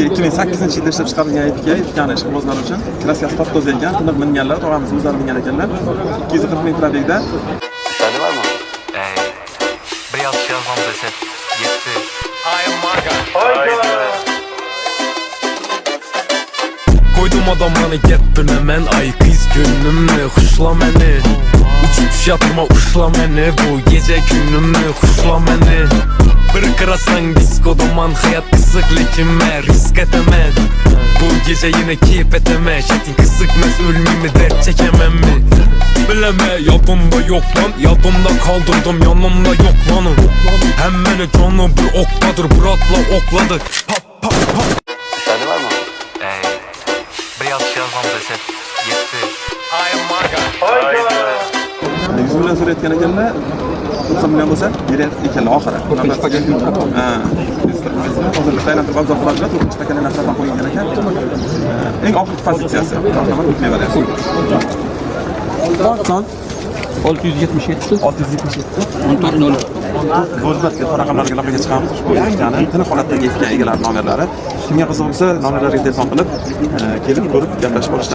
2008-yilda ishlab chiqarilgan epika, epikani ishqibozlar uchun kraskasi top to'zaygan, tiniq minganlar, tog'amiz o'zlari mingan ekanlar. 240 ming probegda. Sende var mı? Bir yazış yazmam desem yetti. I am Maga. Koydum adamlarını gettin hemen. Ay kız günümü huşla beni. Uçup yatırma uşla beni. Bu gece günümü huşla beni. Bir kırasan disko duman. Hayat kısık lekime risk etemez. Bu gece yine keyif etemez. Şetin kısıkmaz ölümümü dert çekemem mi? Bileme yadımda yok lan. Yadımda kaldırdım yanımda yok lanım. Hemmeni canı bir oktadır. Buratla okladı. Pap pap pap. Sende var mı? Bir yazış yazmam desem yetti. I am Maga. 100 million so'rayotgan ekanlar. 90 million bo'lsa, beryapti ekanlar oxiri. Hozirda aylantirib obzor qiladilar, 4 paketni narxdan qo'yilgan ekan. Eng oxirgi pozitsiyasi. Marhamat, o'tlayveradi. Son 677 677. 14.0. Ro'zg'orga raqamlarga aloqaga chiqamiz. Ushbu epikani tiniq holatdagi epika egalari nomerlari. Kimga qiziq bo'lsa, nomerlarga telefon qilib, kelib ko'rib gaplashib olishdi.